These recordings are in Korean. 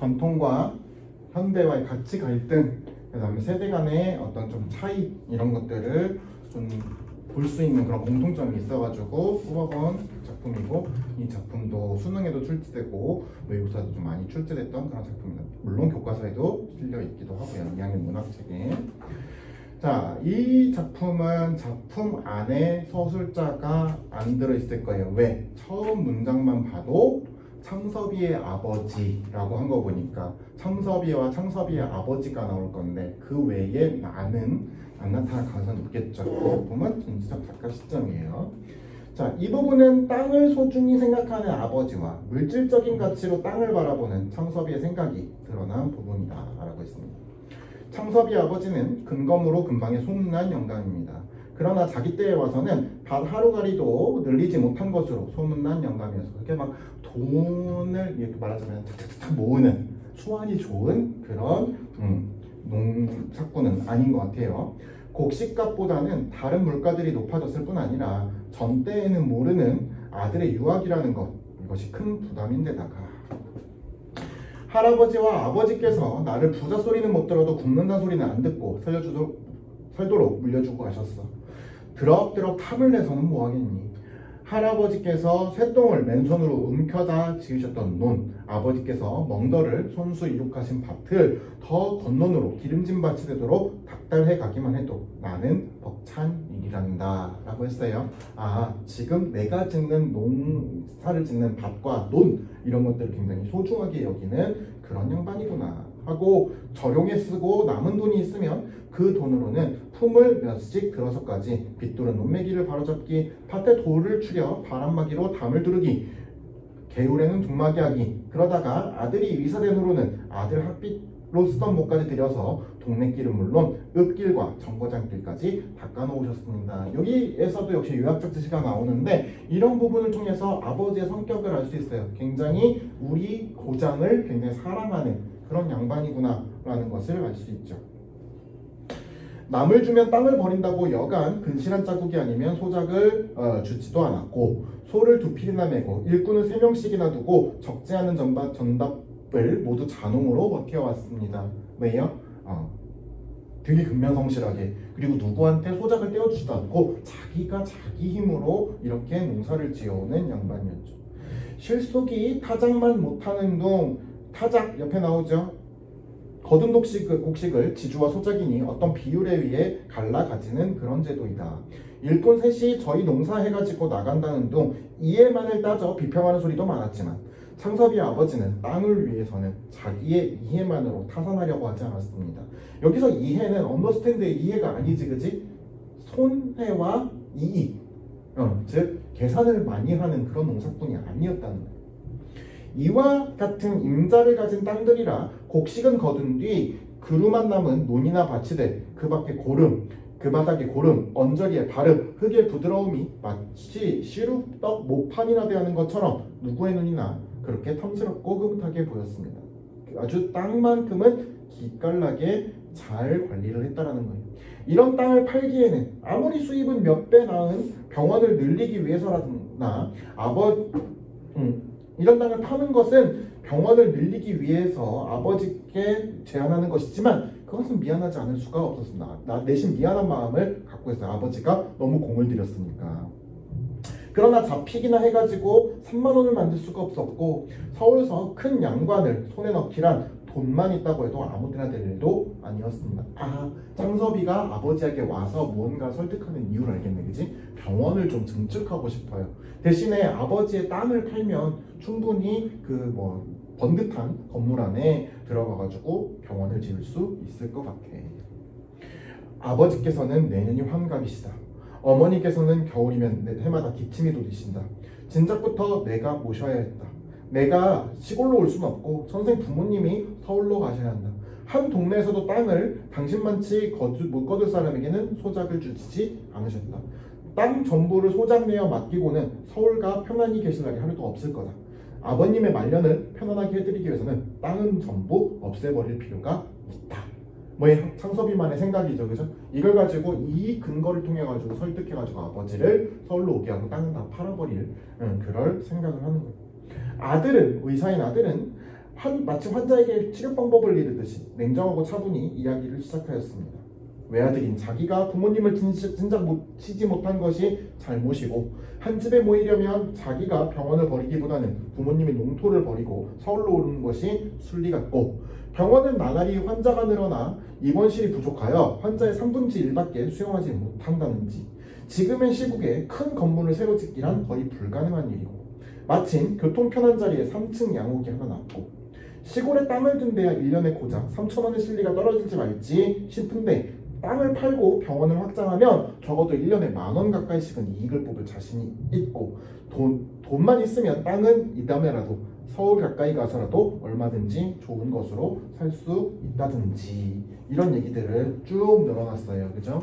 전통과 현대와의 가치 갈등, 그 다음에 세대 간의 어떤 좀 차이 이런 것들을 좀 볼 수 있는 그런 공통점이 있어가지고 뽑아본 작품이고, 이 작품도 수능에도 출제되고 모의고사도 좀 많이 출제됐던 그런 작품입니다. 물론 교과서에도 실려 있기도 하고요, 2학년 문학책에. 자, 이 작품은 작품 안에 서술자가 안 들어있을 거예요. 왜? 처음 문장만 봐도 창섭이의 아버지라고 한 거 보니까 창섭이와 창섭이의 아버지가 나올 건데 그 외에 나는 안 나타날 가능성이 높겠죠. 이 부분은 전지적 작가 시점이에요. 자, 이 부분은 땅을 소중히 생각하는 아버지와 물질적인 가치로 땅을 바라보는 창섭이의 생각이 드러난 부분이다 라고 했습니다. 창섭이 아버지는 근검으로 근방에 소문난 영감입니다. 그러나 자기 때에 와서는 단 하루가리도 늘리지 못한 것으로 소문난 영감이어서 그렇게 막 돈을 이렇게 말하자면 탁탁탁 모으는 수완이 좋은 그런 농사꾼은 아닌 것 같아요. 곡식값보다는 다른 물가들이 높아졌을 뿐 아니라 전 때에는 모르는 아들의 유학이라는 것, 이것이 큰 부담인데다가 할아버지와 아버지께서 나를 부자 소리는 못 들어도 굶는다는 소리는 안 듣고 살도록 물려주고 가셨어. 드럭드럭 탐을 내서는 뭐하겠니? 할아버지께서 쇠똥을 맨손으로 움켜다 지으셨던 논, 아버지께서 멍더를 손수 이룩하신 밭을 더 겉논으로 기름진 밭이 되도록 닥달해 가기만 해도 나는 벅찬 일이란다 라고 했어요. 아, 지금 내가 짓는 농사를 짓는 밭과 논 이런 것들을 굉장히 소중하게 여기는 그런 양반이구나 하고 저용해 쓰고 남은 돈이 있으면 그 돈으로는 품을 몇씩 들어서까지 빗두른 논매기를 바로잡기, 밭에 돌을 추려 바람막이로 담을 두르기, 개울에는 둑마기 하기, 그러다가 아들이 의사된 후로는 아들 학비로 쓰던 목까지 들여서 동네길은 물론 읍길과 정거장길까지 닦아놓으셨습니다. 여기에서도 역시 요약적 지시가 나오는데 이런 부분을 통해서 아버지의 성격을 알 수 있어요. 굉장히 우리 고장을 굉장히 사랑하는 그런 양반이구나 라는 것을 알 수 있죠. 남을 주면 땅을 버린다고 여간 근실한 자국이 아니면 소작을 주지도 않았고, 소를 2필이나 메고 일꾼을 3명씩이나 두고 적지 않은 전답을 모두 잔홍으로 버텨왔습니다. 왜요? 되게 근면성실하게, 그리고 누구한테 소작을 떼어주지도 않고 자기가 자기 힘으로 이렇게 농사를 지어오는 양반이었죠. 실속이 타작만 못하는 동, 타작 옆에 나오죠. 거둔 곡식을 지주와 소작이니 어떤 비율에 의해 갈라 가지는 그런 제도이다. 일꾼 셋이 저희 농사해가지고 나간다는 둥 이해만을 따져 비평하는 소리도 많았지만 창섭이 아버지는 땅을 위해서는 자기의 이해만으로 타산하려고 하지 않았습니다. 여기서 이해는 언더스탠드의 이해가 아니지, 그지? 손해와 이익, 즉 계산을 많이 하는 그런 농사꾼이 아니었다는 거예요. 이와 같은 임자를 가진 땅들이라 곡식은 거둔 뒤 그루만 남은 논이나 밭이 돼 그 밖에 고름, 그 바닥에 고름, 언저리에 바름, 흙의 부드러움이 마치 시루떡 모판이나 대하는 것처럼 누구의 눈이나 그렇게 탐스럽고 흐뭇하게 보였습니다. 아주 땅만큼은 기깔나게 잘 관리를 했다라는 거예요. 이런 땅을 팔기에는 아무리 수입은 몇 배 나은 병원을 늘리기 위해서라나 이런 땅을 파는 것은 병원을 늘리기 위해서 아버지께 제안하는 것이지만 그것은 미안하지 않을 수가 없었습니다. 나 대신 미안한 마음을 갖고 있어요. 아버지가 너무 공을 들였으니까. 그러나 잡히기나 해가지고 3만 원을 만들 수가 없었고 서울서 큰 양관을 손에 넣기란 돈만 있다고 해도 아무 데나 될 일도 아니었습니다. 창섭이가 아버지에게 와서 무언가 설득하는 이유를 알겠네, 그지? 병원을 좀 증축하고 싶어요. 대신에 아버지의 땅을 팔면 충분히 번듯한 건물 안에 들어가가지고 병원을 지을 수 있을 것 같아. 아버지께서는 내년이 환갑이시다. 어머니께서는 겨울이면 해마다 기침이 도리신다. 진작부터 내가 모셔야 했다. 내가 시골로 올 수는 없고 선생 부모님이 서울로 가셔야 한다. 한 동네에서도 땅을 당신만치 못 거둘 사람에게는 소작을 주지 않으셨다. 땅 전부를 소작 내어 맡기고는 서울가 편안히 계실 날이 하루도 없을 거다. 아버님의 말년을 편안하게 해드리기 위해서는 땅은 전부 없애버릴 필요가 있다. 창섭이만의 생각이죠, 그죠? 이걸 가지고 이 근거를 통해 가지고 설득해 가지고 아버지를 서울로 오게 하고 땅은 다 팔아버릴 그럴 생각을 하는 거예요. 의사인 아들은 마치 환자에게 치료 방법을 이르듯이 냉정하고 차분히 이야기를 시작하였습니다. 외아들인 자기가 부모님을 진작 치지 못한 것이 잘못이고 한 집에 모이려면 자기가 병원을 버리기보다는 부모님이 농토를 버리고 서울로 오는 것이 순리 같고 병원은 나날이 환자가 늘어나 입원실이 부족하여 환자의 3분의 1밖에 수용하지 못한다는지 지금의 시국에 큰 건물을 새로 짓기란 거의 불가능한 일이고 마침 교통 편한 자리에 3층 양옥이 하나 났고 시골에 땅을 둔 데야 1년에 고작 3천원의 실리가 떨어질지 말지 싶은데 땅을 팔고 병원을 확장하면 적어도 1년에 10,000원 가까이씩은 이익을 뽑을 자신이 있고 돈만 있으면 땅은 이담에라도 서울 가까이 가서라도 얼마든지 좋은 것으로 살 수 있다든지 이런 얘기들을 쭉 늘어놨어요. 그죠?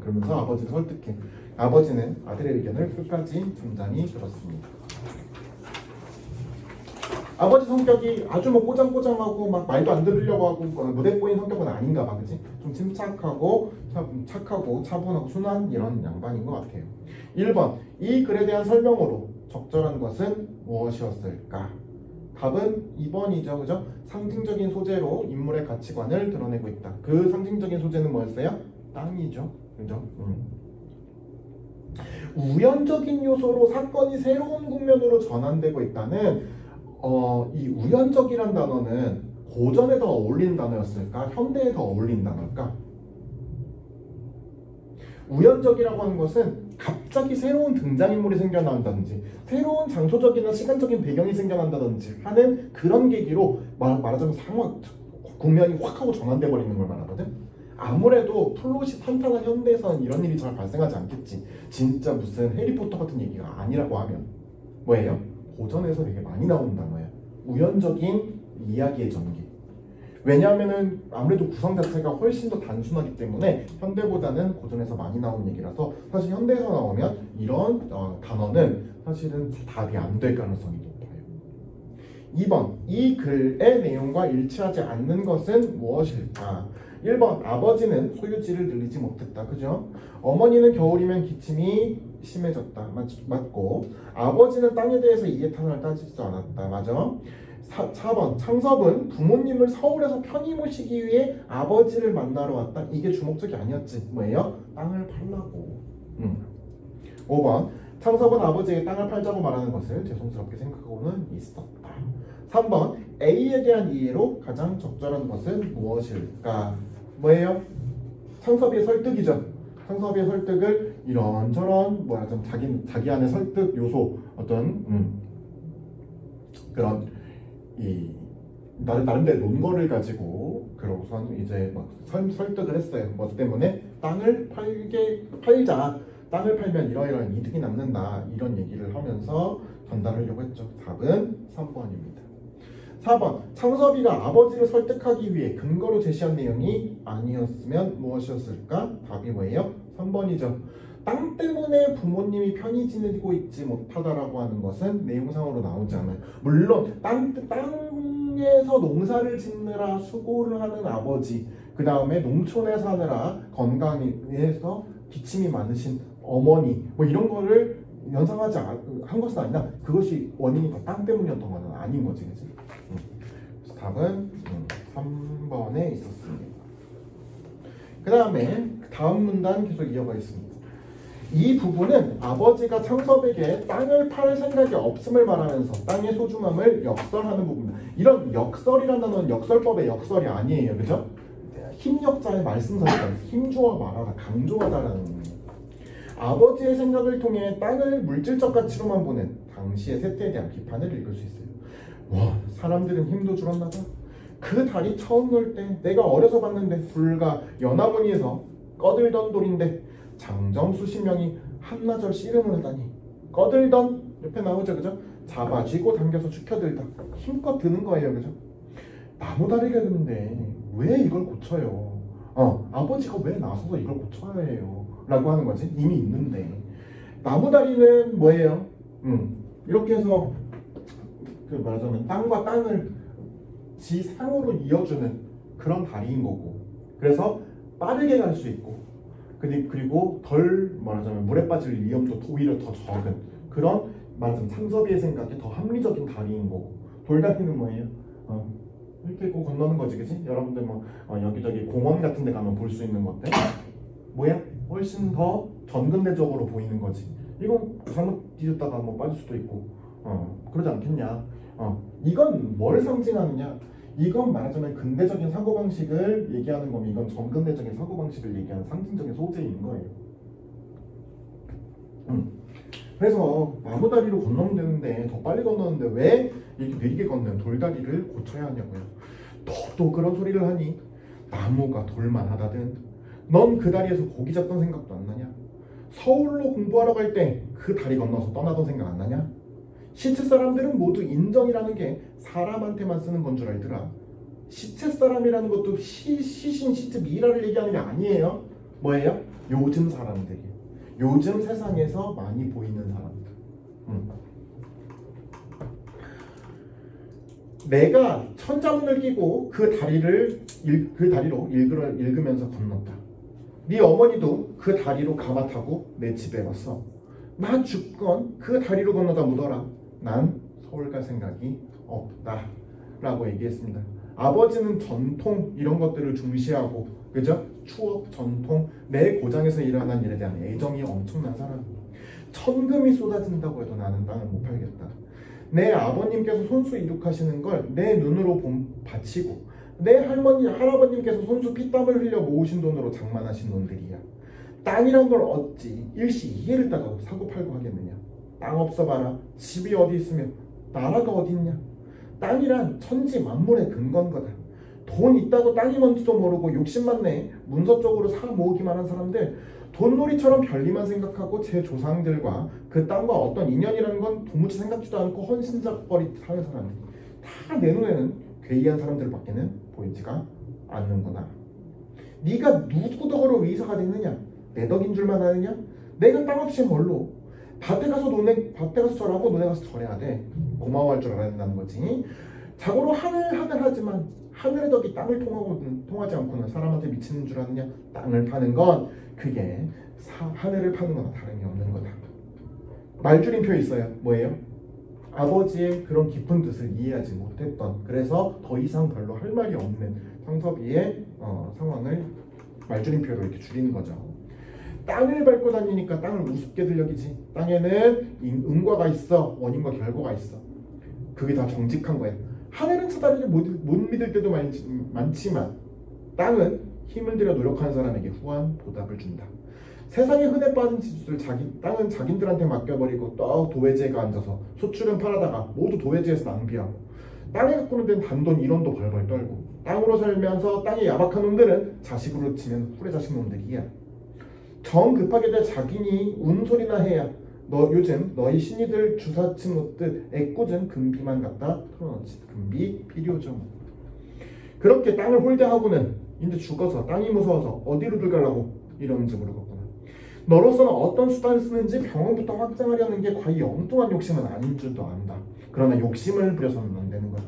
그러면서 아버지를 설득해. 아버지는 아들의 의견을 끝까지 잠잠히 들었습니다. 아버지 성격이 아주 뭐 꼬장꼬장하고 막 말도 안 들으려고 하고 무대 꼬인 성격은 아닌가 봐, 그치? 좀 침착하고 착하고 차분하고 순한 이런 양반인 것 같아요. 1번, 이 글에 대한 설명으로 적절한 것은 무엇이었을까? 답은 2번이죠, 그죠? 상징적인 소재로 인물의 가치관을 드러내고 있다. 그 상징적인 소재는 뭐였어요? 땅이죠, 그죠? 우연적인 요소로 사건이 새로운 국면으로 전환되고 있다는 이 우연적이란 단어는 고전에 더 어울리는 단어였을까? 현대에 더 어울리는 단어일까? 우연적이라고 하는 것은 갑자기 새로운 등장인물이 생겨난다든지 새로운 장소적이나 시간적인 배경이 생겨난다든지 하는 그런 계기로 말하자면 상황, 국면이 확 하고 전환돼 버리는 걸 말하거든. 아무래도 플롯이 탄탄한 현대에서는 이런 일이 잘 발생하지 않겠지. 진짜 무슨 해리포터 같은 얘기가 아니라고 하면 뭐예요? 고전에서 되게 많이 나오는 단어예요. 우연적인 이야기의 전개. 왜냐하면은 아무래도 구성 자체가 훨씬 더 단순하기 때문에 현대보다는 고전에서 많이 나오는 얘기라서 사실 현대에서 나오면 이런 단어는 사실은 답이 안 될 가능성이 높아요. 2번, 이 글의 내용과 일치하지 않는 것은 무엇일까? 1번, 아버지는 소유지를 늘리지 못했다. 그죠? 어머니는 겨울이면 기침이 심해졌다. 맞고 아버지는 땅에 대해서 이해탄을 따지지도 않았다. 맞아? 4번, 창섭은 부모님을 서울에서 편히 모시기 위해 아버지를 만나러 왔다. 이게 주목적이 아니었지. 뭐예요? 땅을 팔라고. 5번, 창섭은 아버지에게 땅을 팔자고 말하는 것을 죄송스럽게 생각하고는 있었다. 3번, A에 대한 이해로 가장 적절한 것은 무엇일까? 뭐예요? 창섭이의 설득이죠. 창섭이의 설득을 이런저런 좀 자기 안의 설득 요소 어떤 그런 나름대로 논거를 가지고 그러고선 이제 막 설득을 했어요. 뭐 때문에 땅을 팔자. 땅을 팔면 이러이러한 이득이 남는다. 이런 얘기를 하면서 전달하려고 했죠. 답은 3번입니다. 4번, 창섭이가 아버지를 설득하기 위해 근거로 제시한 내용이 아니었으면 무엇이었을까? 답이 뭐예요? 3번이죠. 땅 때문에 부모님이 편히 지내고 있지 못하다라고 하는 것은 내용상으로 나오지 않아요. 물론 땅에서 농사를 짓느라 수고를 하는 아버지, 그 다음에 농촌에 사느라 건강에서 기침이 많으신 어머니 뭐 이런 거를 연상하지 한 것은 아니라 그것이 원인이 다 땅 때문이었던 건 아닌 거지, 그치? 그래서 답은 3번에 있었습니다. 그 다음에 다음 문단 계속 이어가겠습니다. 이 부분은 아버지가 창섭에게 땅을 팔 생각이 없음을 말하면서 땅의 소중함을 역설하는 부분입니다. 이런 역설이라는 단어는 역설법의 역설이 아니에요, 그죠? 힘역자의 말씀사니까 힘주어 말하다, 강조하다라는 의미예요. 아버지의 생각을 통해 땅을 물질적 가치로만 보는 당시의 세태에 대한 비판을 읽을 수 있어요. 와, 사람들은 힘도 줄었나 봐. 그 다리 처음 놓을 때 내가 어려서 봤는데 불과 연화무늬에서 꺼들던 돌인데 장정 수십 명이 한나절 씨름을 하다니. 꺼들던 옆에 나오죠, 그죠? 잡아쥐고 당겨서 축혀들다. 힘껏 드는 거예요, 그죠? 나무다리가 있는데 왜 이걸 고쳐요? 아버지가 왜 나서서 이걸 고쳐야 해요? 라고 하는 거지. 이미 있는데. 나무다리는 뭐예요? 이렇게 해서 말하자면 땅과 땅을 지상으로 이어주는 그런 다리인 거고, 그래서 빠르게 갈 수 있고, 그리고 덜 말하자면 물에 빠질 위험도 오히려 더 적은 그런 말하자면 창섭이의 생각에 더 합리적인 다리인 거고, 돌다리는 뭐예요? 이렇게 꼭 건너는 거지, 그치? 여러분들 뭐 여기저기 공원 같은 데 가면 볼 수 있는 것들 뭐야? 훨씬 더 전근대적으로 보이는 거지. 이거 잘못 뒤졌다가 뭐 빠질 수도 있고 그러지 않겠냐. 이건 뭘 상징하느냐? 이건 말하자면 근대적인 사고방식을 얘기하는 거면 이건 전근대적인 사고방식을 얘기하는 상징적인 소재인 거예요. 그래서 나무다리로 건너면 되는데 더 빨리 건너는데 왜 이렇게 느리게 걷는 돌다리를 고쳐야 하냐고요. 너도 그런 소리를 하니? 나무가 돌만 하다든 넌 그 다리에서 고기 잡던 생각도 안 나냐? 서울로 공부하러 갈 때 그 다리 건너서 떠나던 생각 안 나냐? 시체 사람들은 모두 인정이라는 게 사람한테만 쓰는 건 줄 알더라. 시체 사람이라는 것도 시신, 시체, 미라를 얘기하는 게 아니에요. 뭐예요? 요즘 사람들이에요. 요즘 세상에서 많이 보이는 사람들. 내가 천자문을 끼고 그 다리로 읽으면서 건넜다. 네 어머니도 그 다리로 가마 타고 내 집에 왔어. 나 죽건 그 다리로 건너다 묻어라. 난 서울 갈 생각이 없다 라고 얘기했습니다. 아버지는 전통 이런 것들을 중시하고, 그죠? 추억, 전통, 내 고장에서 일어난 일에 대한 애정이 엄청난 사람. 천금이 쏟아진다고 해도 나는 땅을 못 팔겠다. 내 아버님께서 손수 이룩하시는 걸 내 눈으로 바치고 내 할아버님께서 손수 피땀을 흘려 모으신 돈으로 장만하신 놈들이야. 땅이란 걸 어찌 일시 이해를 따가 사고 팔고 하겠느냐. 땅 없어봐라. 집이 어디 있으며 나라가 어디 있냐. 땅이란 천지 만물의 근거인 거다. 돈 있다고 땅이 뭔지도 모르고 욕심만 내 문서 쪽으로 사 모으기만 한 사람들, 돈놀이처럼 별리만 생각하고 제 조상들과 그 땅과 어떤 인연이라는 건 도무지 생각지도 않고 헌신작거리 사는 사람들, 다 내 눈에는 괴이한 사람들밖에는 보이지가 않는구나. 네가 누구 덕으로 의사가 됐느냐? 내 덕인 줄만 아느냐? 내가 땅 없이 뭘로? 밭에 가서 절하고 논에 가서 절해야 돼. 고마워할 줄 알아야 된다는 거지. 자고로 하늘 하지만 하늘의 덕이 땅을 통하지 않고는 사람한테 미치는 줄 아느냐? 땅을 파는 건 그게 하늘을 파는 거나 다름이 없는 거다. 말줄임표 있어요. 뭐예요? 아버지의 그런 깊은 뜻을 이해하지 못했던, 그래서 더 이상 별로 할 말이 없는 성섭이의 상황을 말줄임표로 이렇게 줄이는 거죠. 땅을 밟고 다니니까 땅을 우습게 들여기지. 땅에는因果가 있어. 원인과 결과가 있어. 그게 다 정직한 거예요. 하늘은 사다리를 못 믿을 때도 많지만 땅은 힘을 들여 노력하는 사람에게 후한 보답을 준다. 세상에 흔해 빠진 지주들 땅은 자기들한테 맡겨버리고 또 도회지가 앉아서 소출은 팔아다가 모두 도회지에서 낭비하고, 땅에 갖고는 된 단돈 1원도 벌벌 떨고, 땅으로 살면서 땅에 야박한 놈들은 자식으로 치면 후레자식 놈들이야. 정 급하게 돼 자기니 운소리나 해야 요즘 너희 신이들 주사침 놓듯 애꿎은 금비만 갖다 털어놓지. 금비 필요죠. 그렇게 땅을 홀대하고는 이제 죽어서 땅이 무서워서 어디로들 가려고 이러는지 모르겠구나. 너로서는 어떤 수단을 쓰는지 병원부터 확장하려는 게 과히 엉뚱한 욕심은 아닌 줄도 안다. 그러나 욕심을 부려서는 안 되는 거야.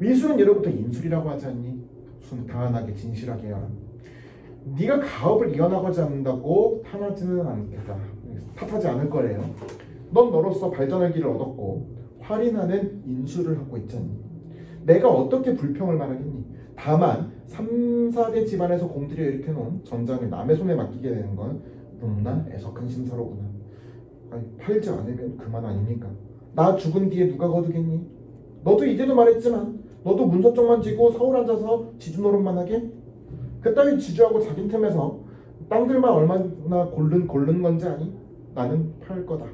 위술은 예로부터 인술이라고 하지 않니? 순탄하게 진실하게 해라. 네가 가업을 이어나가지 않는다고 탓하지 않을 거래요. 넌 너로서 발전할 길을 얻었고 활인하는 인술을 하고 있잖니. 내가 어떻게 불평을 말하겠니? 다만 3, 4대 집안에서 공들여 일으켜놓은 전장을 남의 손에 맡기게 되는 건 너무나 애석한 심사로구나. 아니, 팔지 않으면 그만 아닙니까? 나 죽은 뒤에 누가 거두겠니? 너도 이제도 말했지만 너도 문서쪽만 쥐고 서울 앉아서 지주 노릇만 하게? 그따위 지주하고 자긴 틈에서 땅들만 얼마나 고른 건지 아니? 나는 팔 거다.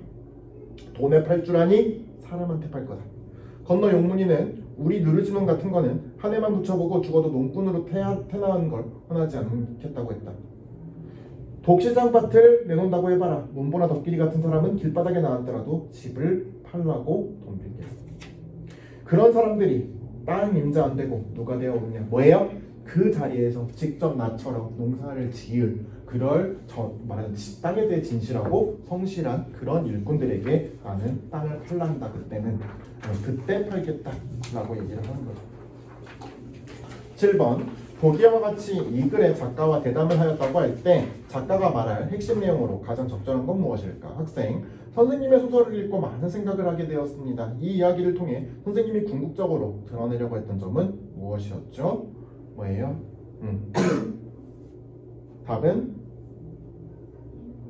돈에 팔 줄 아니? 사람한테 팔 거다. 건너 용문이는 우리 누르지놈 같은 거는 한 해만 붙여보고 죽어도 농꾼으로 태어난 걸 헌하지 않겠다고 했다. 독시장밭을 내놓는다고 해봐라. 문보나 덕길이 같은 사람은 길바닥에 나왔더라도 집을 팔라고 돈 빌게. 그런 사람들이 땅 임자 안 되고 누가 되어 오느냐? 뭐예요? 그 자리에서 직접 나처럼 농사를 지을 말하는 땅에 대해 진실하고 성실한 그런 일꾼들에게 나는 땅을 팔란다. 그때 팔겠다 라고 얘기를 하는 거죠. 7번 보기와 같이 이 글에 작가와 대담을 하였다고 할 때 작가가 말할 핵심 내용으로 가장 적절한 건 무엇일까? 학생, 선생님의 소설을 읽고 많은 생각을 하게 되었습니다. 이 이야기를 통해 선생님이 궁극적으로 드러내려고 했던 점은 무엇이었죠? 뭐예요? 답은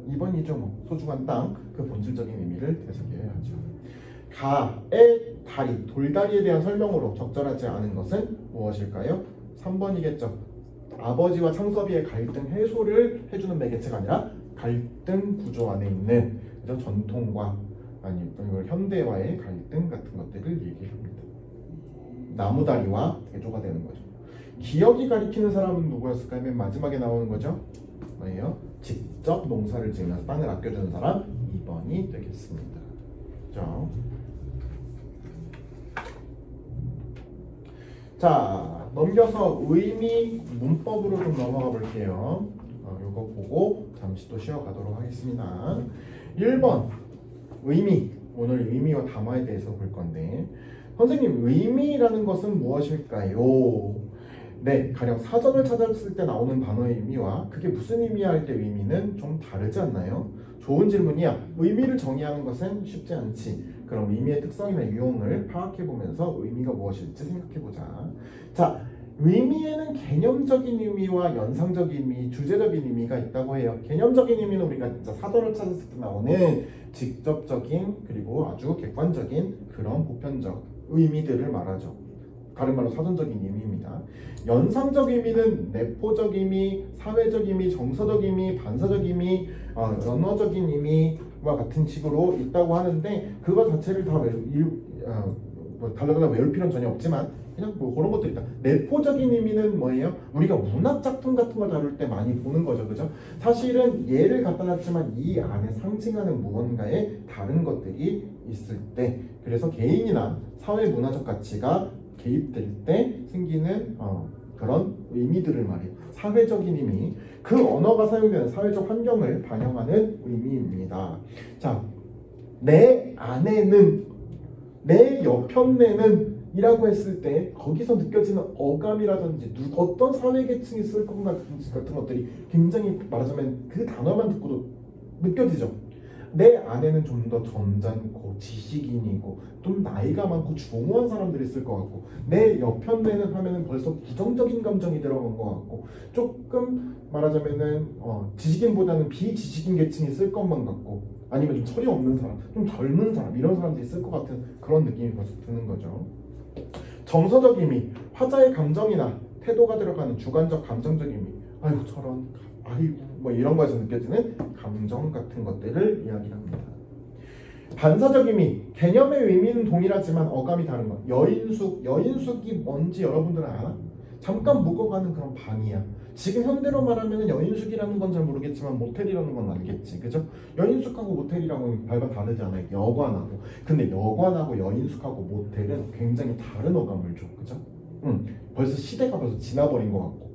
2번이죠. 뭐. 소중한 땅, 그 본질적인 의미를 되새겨야죠. 가의 다리, 돌다리에 대한 설명으로 적절하지 않은 것은 무엇일까요? 3번이겠죠. 아버지와 창섭이의 갈등 해소를 해주는 매개체가 아니라 갈등 구조 안에 있는 그죠? 전통과 아니면 현대와의 갈등 같은 것들을 얘기합니다. 나무다리와 대조가 되는 거죠. 기억이 가리키는 사람은 누구였을까요? 맨 마지막에 나오는 거죠. 뭐예요? 직접 농사를 지으면서 땅을 아껴주는 사람 2번이 되겠습니다. 자, 넘겨서 의미 문법으로 좀 넘어가 볼게요. 이거 보고 잠시 또 쉬어가도록 하겠습니다. 1번 의미. 오늘 의미와 담화에 대해서 볼 건데 선생님 의미라는 것은 무엇일까요? 네, 가령 사전을 찾았을 때 나오는 단어의 의미와 그게 무슨 의미야 할 때 의미는 좀 다르지 않나요? 좋은 질문이야. 의미를 정의하는 것은 쉽지 않지. 그럼 의미의 특성이나 유형을 파악해보면서 의미가 무엇일지 생각해보자. 자, 의미에는 개념적인 의미와 연상적인 의미, 주제적인 의미가 있다고 해요. 개념적인 의미는 우리가 진짜 사전을 찾았을 때 나오는 직접적인 그리고 아주 객관적인 그런 보편적 의미들을 말하죠. 다른 말로 사전적인 의미입니다. 연상적 의미는 내포적 의미, 사회적 의미, 정서적 의미, 반사적 의미, 언어적인 의미와 같은 식으로 있다고 하는데 그거 자체를 다 달라달라 외울 필요는 전혀 없지만 그냥 뭐 그런 것들이 있다. 내포적인 의미는 뭐예요? 우리가 문학 작품 같은 걸 다룰 때 많이 보는 거죠. 그죠? 사실은 예를 갖다 놨지만 이 안에 상징하는 무언가의 다른 것들이 있을 때 그래서 개인이나 사회 문화적 가치가 개입될 때 생기는 그런 의미들을 말해요. 사회적인 의미, 그 언어가 사용되는 사회적 환경을 반영하는 의미입니다. 자, 내 안에는, 내 옆편내는 이라고 했을 때 거기서 느껴지는 어감이라든지 어떤 사회계층이 쓸 것 같은 것들이 굉장히 말하자면 그 단어만 듣고도 느껴지죠. 내 안에는 좀 더 점잖고 지식인이고 좀 나이가 많고 중후한 사람들이 있을 것 같고 내 옆편내는 하면은 벌써 부정적인 감정이 들어간 것 같고 조금 말하자면은 지식인보다는 비지식인 계층이 쓸 것만 같고 아니면 좀 철이 없는 사람, 좀 젊은 사람 이런 사람들이 쓸 것 같은 그런 느낌이 벌써 드는 거죠. 정서적 의미, 화자의 감정이나 태도가 들어가는 주관적 감정적 의미 아이고 저런 아이고 뭐 이런 거에서 느껴지는 감정 같은 것들을 이야기합니다. 반사적 의미, 개념의 의미는 동일하지만 어감이 다른 것. 여인숙이 뭔지 여러분들은 알아? 잠깐 묵어가는 그런 방이야. 지금 현대로 말하면 여인숙이라는 건 잘 모르겠지만 모텔이라는 건 알겠지, 그죠? 여인숙하고 모텔이랑은 발가 다르지 않아요? 여관하고. 근데 여관하고 여인숙하고 모텔은 굉장히 다른 어감을 줘, 그죠? 벌써 시대가 벌써 지나버린 것 같고,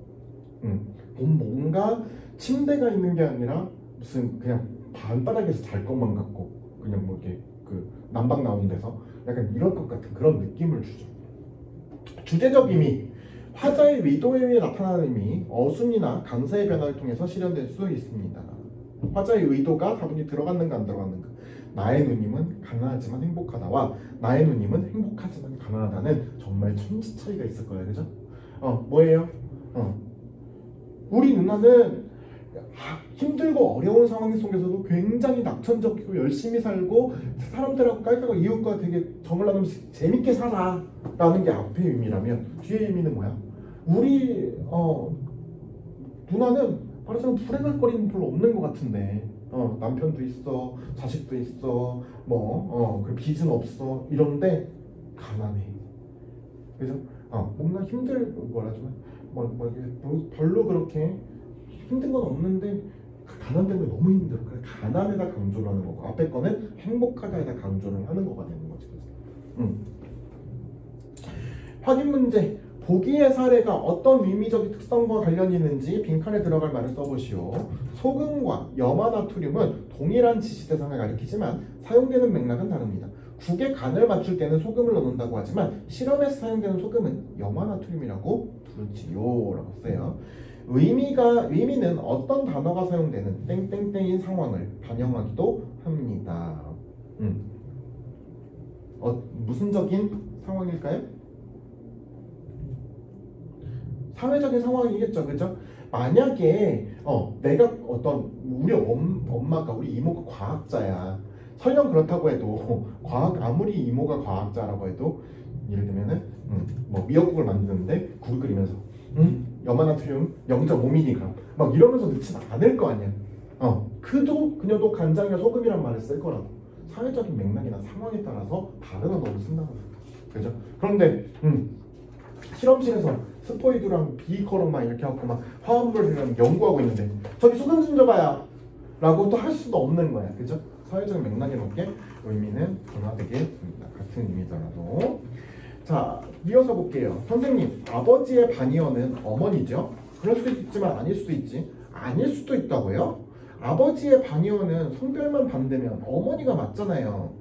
뭔가 침대가 있는 게 아니라 무슨 그냥 방바닥에서 잘 것만 같고, 그냥 뭐 이렇게 그 난방 나온 데서 약간 이럴 것 같은 그런 느낌을 주죠. 주제적 의미, 화자의 의도에 의해 나타나는 의미, 어순이나 강사의 변화를 통해서 실현될 수 있습니다. 화자의 의도가 다분히 들어갔는가 안 들어갔는가. 나의 누님은 가난하지만 행복하다와 나의 누님은 행복하지만 가난하다는 정말 천지 차이가 있을 거예요, 그죠? 뭐예요? 우리 누나는 힘들고 어려운 상황 속에서도 굉장히 낙천적이고 열심히 살고 사람들하고 깔깔고 이웃과 되게 정을 나누면서 재밌게 살아 라는 게 앞의 의미라면 뒤의 의미는 뭐야? 우리 누나는 말하자면 불행할 거리는 별로 없는 것 같은데 남편도 있어 자식도 있어 그 빚은 없어 이런데 가난해, 그죠? 뭔가 뭐라지만 별로 그렇게 힘든 건 없는데 가난 때문에 너무 힘들어. 그래 가난에다 강조를 하는 거고 앞에 거는 행복하다에다 강조를 하는 거가 되는 거지. 확인 문제. 보기의 사례가 어떤 의미적 특성과 관련이 있는지 빈칸에 들어갈 말을 써보시오. 소금과 염화나트륨은 동일한 지시 대상을 가리키지만 사용되는 맥락은 다릅니다. 국의 간을 맞출 때는 소금을 넣는다고 하지만 실험에서 사용되는 소금은 염화나트륨이라고 부르지요 라고 써요. 의미는 어떤 단어가 사용되는 땡땡땡인 상황을 반영하기도 합니다. 무슨적인 상황일까요? 사회적인 상황이겠죠, 그죠? 만약에 내가 우리 엄마가 우리 이모가 과학자야. 설령 그렇다고 해도 아무리 이모가 과학자라고 해도 예를 들면은 뭐 미역국을 만드는데 국을 끓이면서 염화나트륨 0.5mg 막 이러면서 넣지 않을 거 아니야. 그녀도 간장이나 소금이란 말을 쓸 거라고. 사회적인 맥락이나 상황에 따라서 다른 언어를 쓴다는 거야. 그죠? 그런데 실험실에서 스포이드랑 비커랑 막 이렇게 하고 막 화합물이랑 연구하고 있는데 저기 소금 좀 줘봐요 라고 또 할 수도 없는 거야. 그죠? 사회적 맥락에 맞게 의미는 변화되게 됩니다. 같은 의미더라도. 자, 이어서 볼게요. 선생님, 아버지의 반의어는 어머니죠? 그럴 수도 있지만 아닐 수도 있지. 아닐 수도 있다고요? 아버지의 반의어는 성별만 반대면 어머니가 맞잖아요.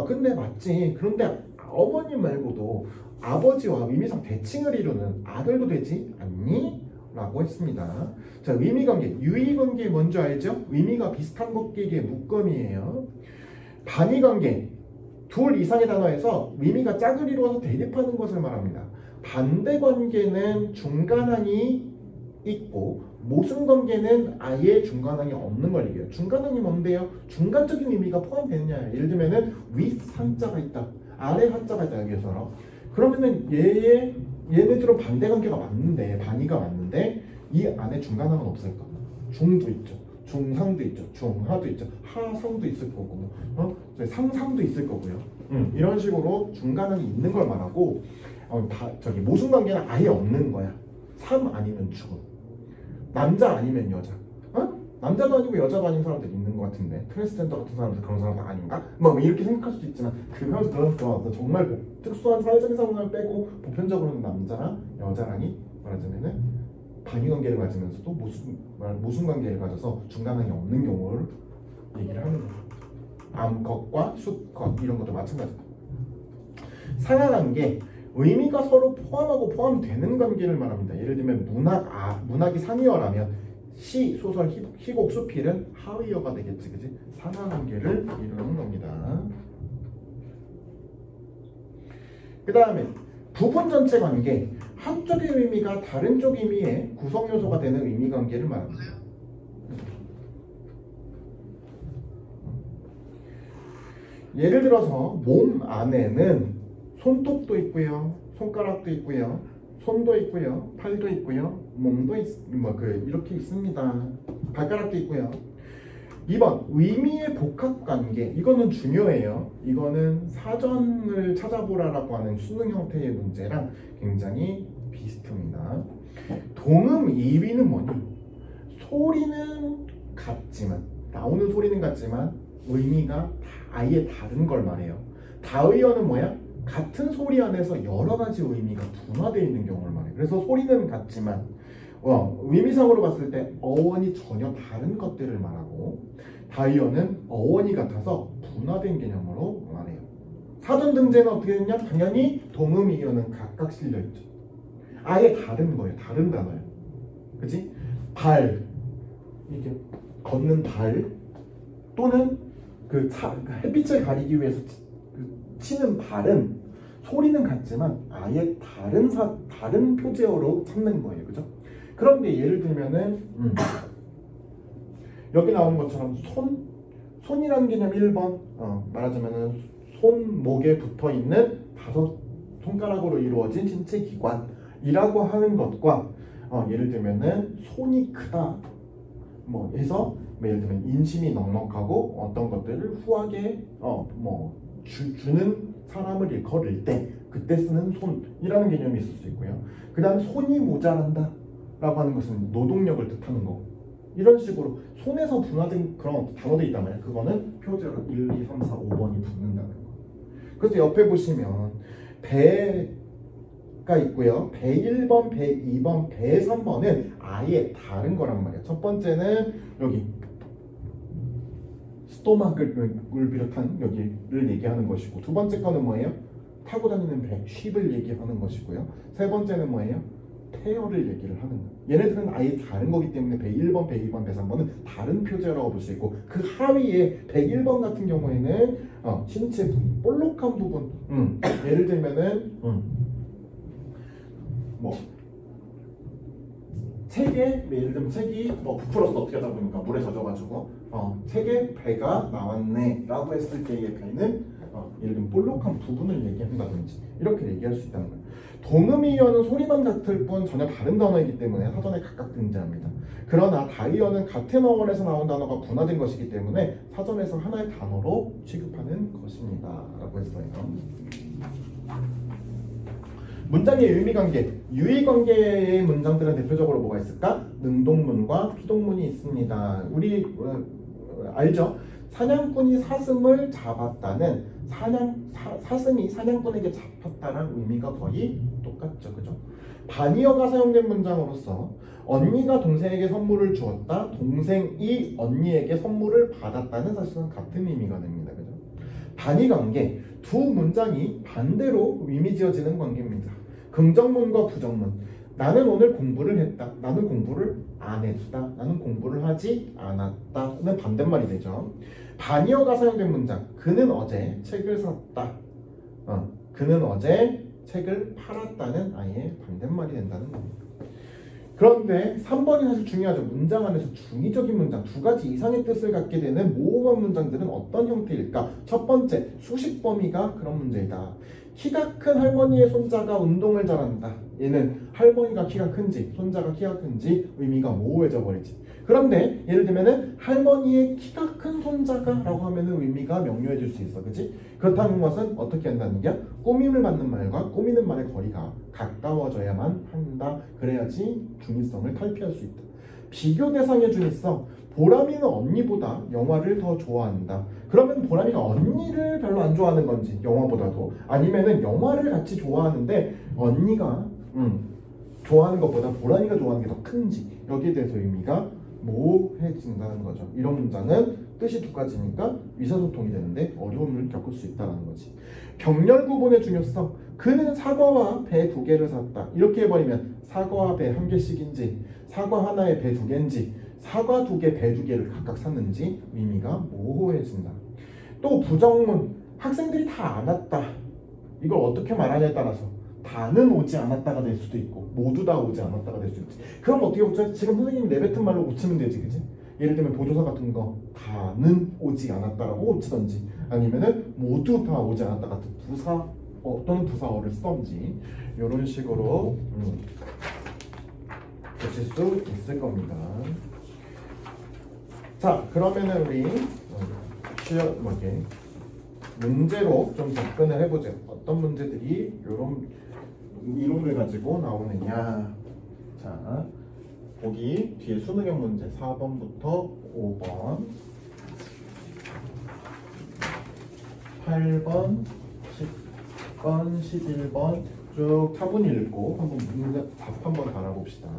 근데 맞지. 그런데 어머니 말고도 아버지와 의미상 대칭을 이루는 아들도 되지 않니? 라고 했습니다. 자, 의미관계, 유의관계 뭔지 알죠? 의미가 비슷한 것끼리의 묶음이에요. 반의관계, 둘 이상의 단어에서 의미가 짝을 이루어서 대립하는 것을 말합니다. 반대관계는 중간항이 있고 모순관계는 아예 중간항이 없는 걸 얘기해요. 중간항이 뭔데요? 중간적인 의미가 포함되느냐. 예를 들면은 윗한자가 있다, 아래 한자가 있다 여기서처럼. 그러면은 얘네들은 반대관계가 맞는데, 반의가 맞는데 이 안에 중간항은 없을까? 중도 있죠, 중상도 있죠, 중하도 있죠, 하상도 있을 거고, 상상도 있을 거고요. 이런 식으로 중간항이 있는 걸 말하고, 모순관계는 아예 없는 거야. 삶 아니면 죽음, 남자 아니면 여자. 남자도 아니고 여자도 아닌 사람들이 있는 것 같은데 트랜스젠더 같은 사람들 그런 사람들 아닌가? 뭐 이렇게 생각할 수도 있지만 그런 정말 특수한 사회적인 상황을 빼고 보편적으로는 남자랑 여자랑이 말하자면은 반의관계를 가지면서도 모순관계를 가져서 중간항이 없는 경우를 얘기를 하는 거예요. 암컷과 수컷 이런 것도 마찬가지다. 상하관계, 의미가 서로 포함하고 포함되는 관계를 말합니다. 예를 들면 문학이 상이어라면 시, 소설, 희곡, 수필은 하위어가 되겠지, 그지? 상하관계를 이루는 겁니다. 그 다음에 부분 전체 관계, 한쪽의 의미가 다른 쪽 의미의 구성 요소가 되는 의미 관계를 말합니다. 예를 들어서 몸 안에는 손톱도 있고요, 손가락도 있고요, 손도 있고요, 팔도 있고요, 몸도 이렇게 있습니다. 발가락도 있고요. 2번 의미의 복합관계, 이거는 중요해요. 이거는 사전을 찾아보라라고 하는 수능 형태의 문제랑 굉장히 비슷합니다. 동음 이의는 뭐니? 소리는 같지만, 나오는 소리는 같지만 의미가 아예 다른 걸 말해요. 다의어는 뭐야? 같은 소리 안에서 여러 가지 의미가 분화되어 있는 경우를 말해요. 그래서 소리는 같지만 의미상으로 봤을 때 어원이 전혀 다른 것들을 말하고, 다의어는 어원이 같아서 분화된 개념으로 말해요. 사전 등재는 어떻게 됐냐? 당연히 동음이어는 각각 실려있죠. 아예 다른 거예요. 다른 단어예요. 그치? 발, 이렇게 걷는 발, 또는 햇빛을 가리기 위해서 치는 발은 소리는 같지만 아예 다른 표제어로 찾는 거예요. 그죠? 그런데 예를 들면은 여기 나온 것처럼 손이라는 개념 1번, 말하자면은 손목에 붙어있는 5 손가락으로 이루어진 신체 기관이라고 하는 것과 예를 들면은 손이 크다 해서 예를 들면 인심이 넉넉하고 어떤 것들을 후하게 주는 사람을 일컬을 때 그때 쓰는 손이라는 개념이 있을 수 있고요. 그 다음에 손이 모자란다 라고 하는 것은 노동력을 뜻하는 거고, 이런 식으로 손에서 분화된 그런 단어들이 있단 말이에요. 그거는 표제로 1, 2, 3, 4, 5번이 붙는다는 거. 그래서 옆에 보시면 배가 있고요. 배 1번, 배 2번, 배 3번은 아예 다른 거란 말이에요. 첫 번째는 여기 스토막을 비롯한 여기를 얘기하는 것이고, 두 번째 거는 뭐예요? 타고 다니는 배, 쉽을 얘기하는 것이고요. 세 번째는 뭐예요? 페어를 얘기를 하는 거예요. 얘네들은 아예 다른 거기 때문에 배 1번, 배 2번, 배 3번은 다른 표제라고 볼 수 있고, 그 하위에 배 1번 같은 경우에는 신체 부위, 볼록한 부분, 예를 들면은 뭐 책에, 예를 들면 책이 뭐 부풀어서 어떻게 하다 보니까 물에 젖어가지고 책에 배가 나왔네 라고 했을 때의 배는 예를 들면 볼록한 부분을 얘기한다든지 이렇게 얘기할 수 있다는 거예요. 동음이어는 소리만 같을 뿐 전혀 다른 단어이기 때문에 사전에 각각 등장합니다. 그러나 다이어는 같은 어원에서 나온 단어가 분화된 것이기 때문에 사전에서 하나의 단어로 취급하는 것입니다 라고 했어요. 문장의 유의관계, 유의관계의 문장들은 대표적으로 뭐가 있을까? 능동문과 피동문이 있습니다. 우리 알죠? 사냥꾼이 사슴을 잡았다는 사슴이 사냥꾼에게 잡혔다는 의미가 거의 똑같죠, 그죠? 반의어가 사용된 문장으로서 언니가 동생에게 선물을 주었다, 동생이 언니에게 선물을 받았다는 사실은 같은 의미가 됩니다, 그죠? 반의관계, 두 문장이 반대로 의미지어지는 관계입니다. 긍정문과 부정문. 나는 오늘 공부를 했다. 나는 공부를 안 했다. 나는 공부를 하지 않았다는 반대말이 되죠. 반의어가 사용된 문장. 그는 어제 책을 샀다. 그는 어제 책을 팔았다는 아예 반대말이 된다는 겁니다. 그런데 3번이 사실 중요하죠. 문장 안에서 중의적인 문장, 두 가지 이상의 뜻을 갖게 되는 모호한 문장들은 어떤 형태일까? 첫 번째, 수식 범위가 그런 문제이다. 키가 큰 할머니의 손자가 운동을 잘한다. 얘는 할머니가 키가 큰지 손자가 키가 큰지 의미가 모호해져 버리지. 그런데 예를 들면은 할머니의 키가 큰 손자가 라고 하면은 의미가 명료해질 수 있어, 그치? 그렇다는 것은 어떻게 한다는 게 꾸밈을 받는 말과 꾸미는 말의 거리가 가까워져야만 한다. 그래야지 중의성을 탈피할 수 있다. 비교 대상의 중의성. 보람이는 언니보다 영화를 더 좋아한다. 그러면 보람이가 언니를 별로 안 좋아하는 건지 영화보다도, 아니면은 영화를 같이 좋아하는데 언니가 좋아하는 것보다 보람이가 좋아하는 게 더 큰지, 여기에 대해서 의미가 모호해진다는 거죠. 이런 문장은 뜻이 두 가지니까 의사소통이 되는데 어려움을 겪을 수 있다는 거지. 병렬 구분의 중요성. 그는 사과와 배 2개를 샀다. 이렇게 해버리면 사과와 배 1개씩인지 사과 하나에 배 2개인지 사과 2개, 배 2개를 각각 샀는지 의미가 모호해진다. 또 부정문. 학생들이 다 안 왔다. 이걸 어떻게 말하냐에 따라서 다는 오지 않았다가 될 수도 있고 모두 다 오지 않았다가 될 수도 있지. 그럼 어떻게 고쳐? 지금 선생님이 내뱉은 말로 고치면 되지, 그치? 예를 들면 보조사 같은 거 다는 오지 않았다라고 고치던지, 아니면은 모두 다 오지 않았다 같은 부사 또는 부사어를 쓰던지 이런 식으로 고칠 수 있을 겁니다. 자, 그러면은 우리 문제로 좀 접근을 해보죠. 어떤 문제들이 이런 이론을 가지고 나오느냐. 자, 거기 뒤에 수능형 문제 4번부터 5번, 8번, 10번, 11번 쭉 차분히 읽고 한번 문제 답 한번 알아봅시다.